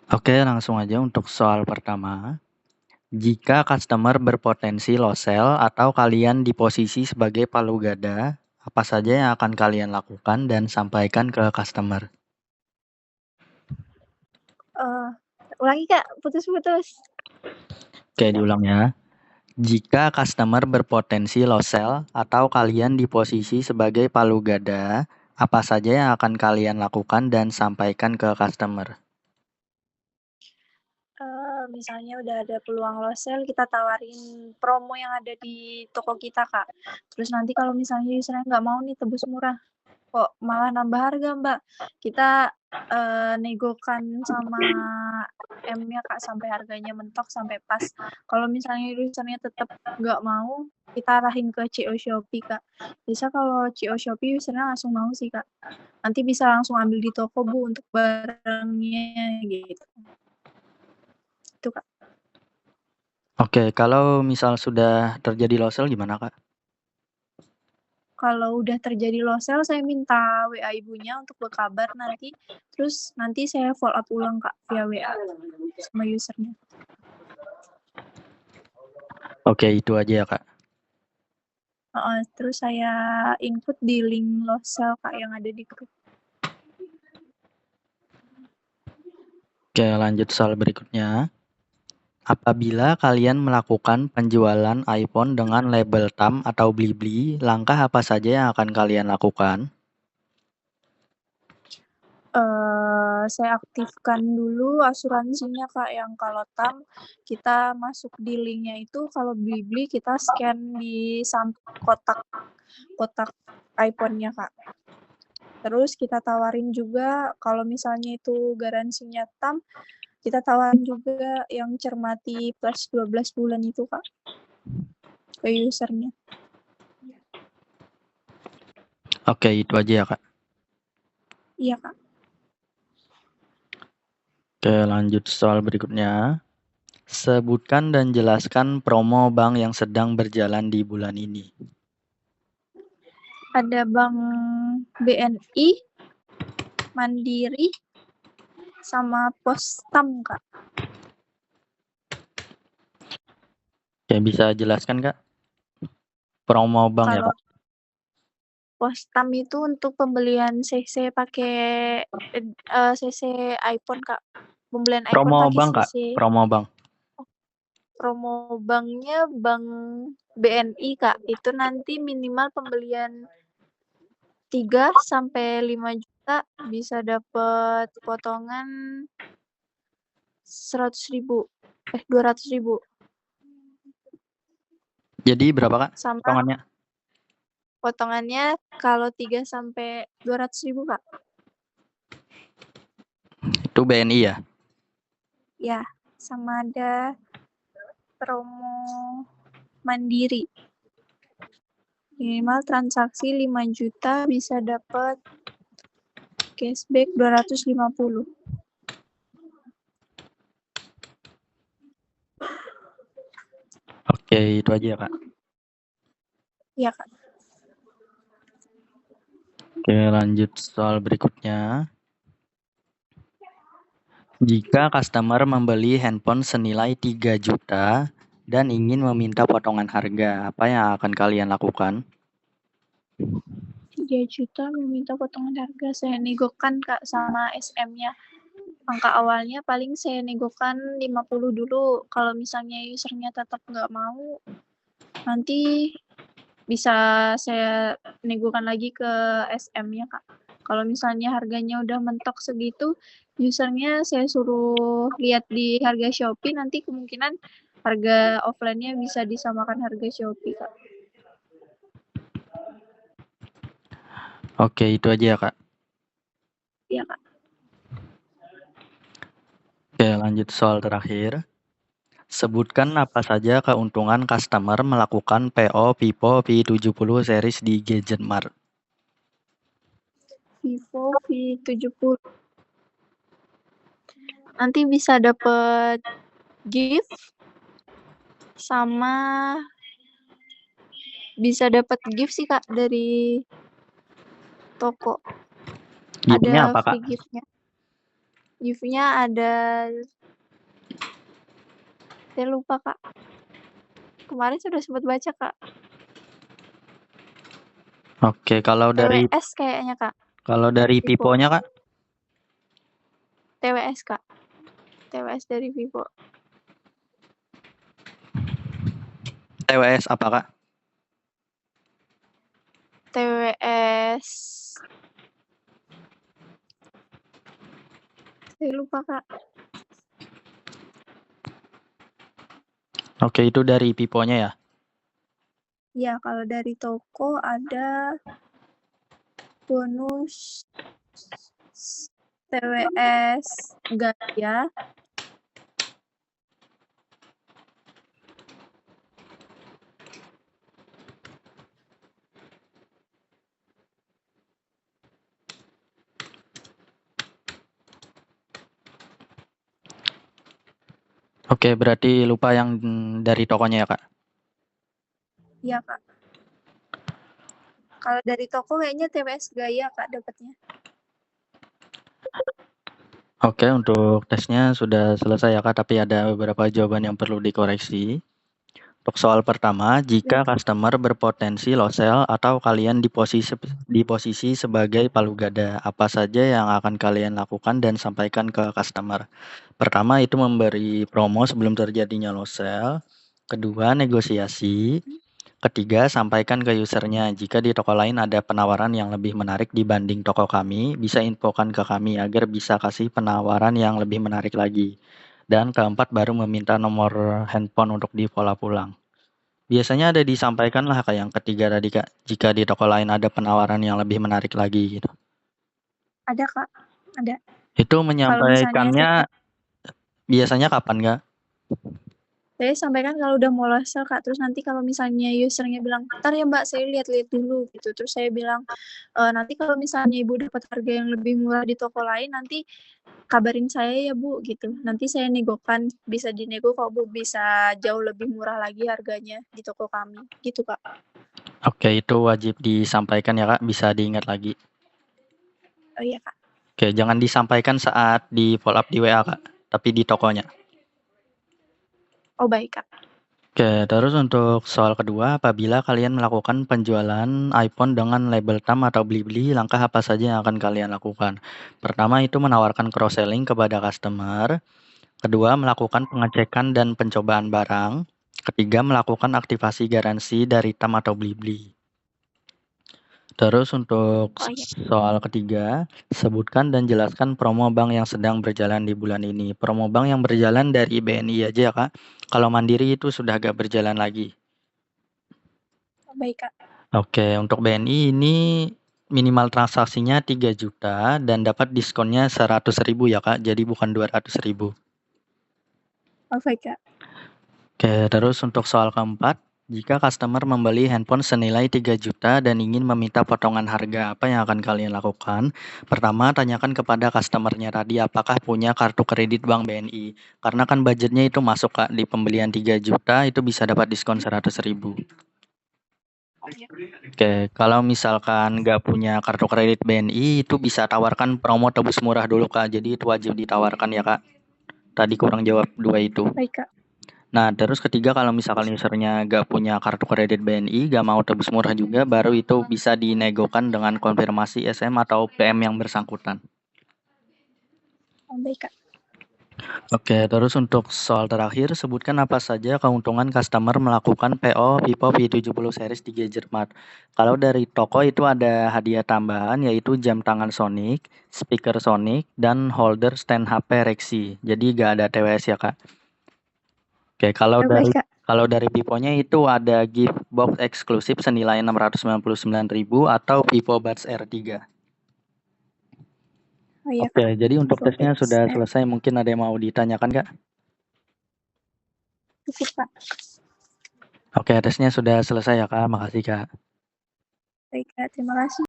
Oke, langsung aja untuk soal pertama. Jika customer berpotensi lost sale atau kalian di posisi sebagai palu gada, apa saja yang akan kalian lakukan dan sampaikan ke customer? Ulangi Kak, putus-putus. Oke, diulang ya. Jika customer berpotensi lost sale atau kalian di posisi sebagai palu gada, apa saja yang akan kalian lakukan dan sampaikan ke customer? Misalnya udah ada peluang lost sale, kita tawarin promo yang ada di toko kita Kak. Terus nanti kalau misalnya usernya nggak mau nih tebus murah, kok malah nambah harga Mbak, kita negokan sama M-nya Kak sampai harganya mentok sampai pas. Kalau misalnya usernya tetap nggak mau, kita arahin ke CO Shopee Kak. Bisa kalau CO Shopee usernya langsung mau sih Kak. Nanti bisa langsung ambil di toko Bu untuk barangnya gitu. Itu Kak. Oke, kalau misal sudah terjadi lost sale gimana, Kak? Kalau udah terjadi lost sale, saya minta WA ibunya untuk berkabar nanti. Terus nanti saya follow up ulang Kak via WA sama usernya. Oke, itu aja ya, Kak. Terus saya input di link lost sale Kak yang ada di grup. Oke, lanjut soal berikutnya. Apabila kalian melakukan penjualan iPhone dengan label TAM atau Blibli, langkah apa saja yang akan kalian lakukan? Saya aktifkan dulu asuransinya Kak, yang kalau TAM kita masuk di linknya itu, kalau Blibli kita scan di kotak iPhone-nya Kak. Terus kita tawarin juga kalau misalnya itu garansinya TAM, kita tawarin juga yang cermati plus 12 bulan itu Kak ke usernya. Oke, itu aja ya, Kak. Iya Kak. Oke, lanjut soal berikutnya. Sebutkan dan jelaskan promo bank yang sedang berjalan di bulan ini. Ada Bank BNI, Mandiri, sama Postam Kak. Oke, bisa jelaskan, Kak? Promo bank ya, Kalau Kak? Postam itu untuk pembelian CC pakai CC iPhone Kak. Pembelian iPhone Promo pakai bank, Kak? CC. Promo bank. Promo banknya Bank BNI Kak. Itu nanti minimal pembelian 3 sampai 5 juta bisa dapat potongan 100.000. 200.000. Jadi berapa, Kak? Sama Potongannya? potongannya kalau 3 sampai 200.000 Kak. Itu BNI ya? Ya, sama ada promo Mandiri. Minimal transaksi 5 juta bisa dapat cashback 250. Oke, itu aja ya, Kak. Iya Kak. Oke, lanjut soal berikutnya. Jika customer membeli handphone senilai 3 juta dan ingin meminta potongan harga, apa yang akan kalian lakukan? 3 juta meminta potongan harga, saya negokan Kak sama SM-nya. Angka awalnya paling saya negokan 50 dulu. Kalau misalnya usernya tetap nggak mau, nanti bisa saya negokan lagi ke SM-nya Kak. Kalau misalnya harganya udah mentok segitu, usernya saya suruh lihat di harga Shopee, nanti kemungkinan harga offline-nya bisa disamakan harga Shopee Kak. Oke, itu aja ya, Kak. Iya Kak. Oke, lanjut soal terakhir. Sebutkan apa saja keuntungan customer melakukan PO Vivo V70 series di Gadgetmart. Vivo V70. Nanti bisa dapet gift sama bisa dapat gift sih Kak dari toko. Giftnya Ada apa, Kak? free giftnya. UV-nya ada, saya lupa Kak. Kemarin sudah sempat baca Kak. Oke, kalau dari TWS kayaknya Kak. Vivo. piponya Kak? TWS Kak. TWS dari Vivo. TWS apa Kak? TWS. Saya lupa Kak. Oke, itu dari piponya ya? Ya, kalau dari toko ada bonus TWS Gaya. Oke, berarti lupa yang dari tokonya ya Kak? Iya Kak. Kalau dari toko kayaknya TWS Gaya Kak dapatnya. Oke, untuk tesnya sudah selesai ya Kak, tapi ada beberapa jawaban yang perlu dikoreksi. Untuk soal pertama, jika customer berpotensi low sell atau kalian di posisi sebagai palu gada, apa saja yang akan kalian lakukan dan sampaikan ke customer? Pertama, itu memberi promo sebelum terjadinya low sell. Kedua, negosiasi. Ketiga, sampaikan ke usernya jika di toko lain ada penawaran yang lebih menarik dibanding toko kami, bisa infokan ke kami agar bisa kasih penawaran yang lebih menarik lagi. Dan keempat, baru meminta nomor handphone untuk di follow pulang. Biasanya ada disampaikan lah kayak yang ketiga tadi Kak, jika di toko lain ada penawaran yang lebih menarik lagi gitu. Ada Kak, ada. Itu Kalau misalnya menyampaikannya biasanya kapan Kak? saya sampaikan kalau udah mau low sell Kak, terus nanti kalau misalnya usernya bilang, "Ntar ya Mbak, saya lihat-lihat dulu," gitu. Terus saya bilang, "Nanti kalau misalnya Ibu dapat harga yang lebih murah di toko lain, nanti kabarin saya ya Bu," gitu. "Nanti saya negokan, bisa dinego kok Bu, bisa jauh lebih murah lagi harganya di toko kami," gitu Kak. Oke, itu wajib disampaikan ya Kak, bisa diingat lagi. Oh iya Kak. Oke, jangan disampaikan saat di follow up di WA Kak, tapi di tokonya. Oh baik Kak. Oke, terus untuk soal kedua, apabila kalian melakukan penjualan iPhone dengan label TAM atau beli-beli, langkah apa saja yang akan kalian lakukan? Pertama, itu menawarkan cross-selling kepada customer. Kedua, melakukan pengecekan dan pencobaan barang. Ketiga, melakukan aktivasi garansi dari TAM atau beli-beli. Terus untuk Oh iya. soal ketiga, sebutkan dan jelaskan promo bank yang sedang berjalan di bulan ini. Promo bank yang berjalan dari BNI aja ya Kak. Kalau Mandiri itu sudah agak berjalan lagi. Oh baik Kak. Oke, untuk BNI ini minimal transaksinya 3 juta dan dapat diskonnya 100.000 ya Kak, jadi bukan 200.000. Oh baik Kak. Oke, terus untuk soal keempat, jika customer membeli handphone senilai 3 juta dan ingin meminta potongan harga, apa yang akan kalian lakukan? Pertama, tanyakan kepada customernya tadi apakah punya kartu kredit Bank BNI. Karena kan budgetnya itu masuk Kak, di pembelian 3 juta itu bisa dapat diskon 100.000. Oh iya. Oke, kalau misalkan nggak punya kartu kredit BNI, itu bisa tawarkan promo tebus murah dulu Kak, jadi itu wajib ditawarkan ya Kak. Tadi kurang jawab 2 itu. Baik Kak. Nah, terus ketiga kalau misalkan usernya nggak punya kartu kredit BNI, nggak mau tebus murah juga, baru itu bisa dinegokan dengan konfirmasi SM atau PM yang bersangkutan. Oh baik Kak. Oke, terus untuk soal terakhir, sebutkan apa saja keuntungan customer melakukan PO Vivo V70 series di Gadgetmart. Kalau dari toko itu ada hadiah tambahan yaitu jam tangan Sonic, speaker Sonic, dan holder stand HP Rexy. Jadi nggak ada TWS ya Kak. Oke, Oh baik Kak. kalau dari Vivo-nya itu ada gift box eksklusif senilai 699.000 atau Vivo Buds R3. Oh iya Oke, Kak. jadi untuk Vivo tesnya X sudah R. selesai. Mungkin ada yang mau ditanyakan, Kak? Cukup Kak. Oke, tesnya sudah selesai ya, Kak. Makasih, Kak. Baik Kak, terima kasih.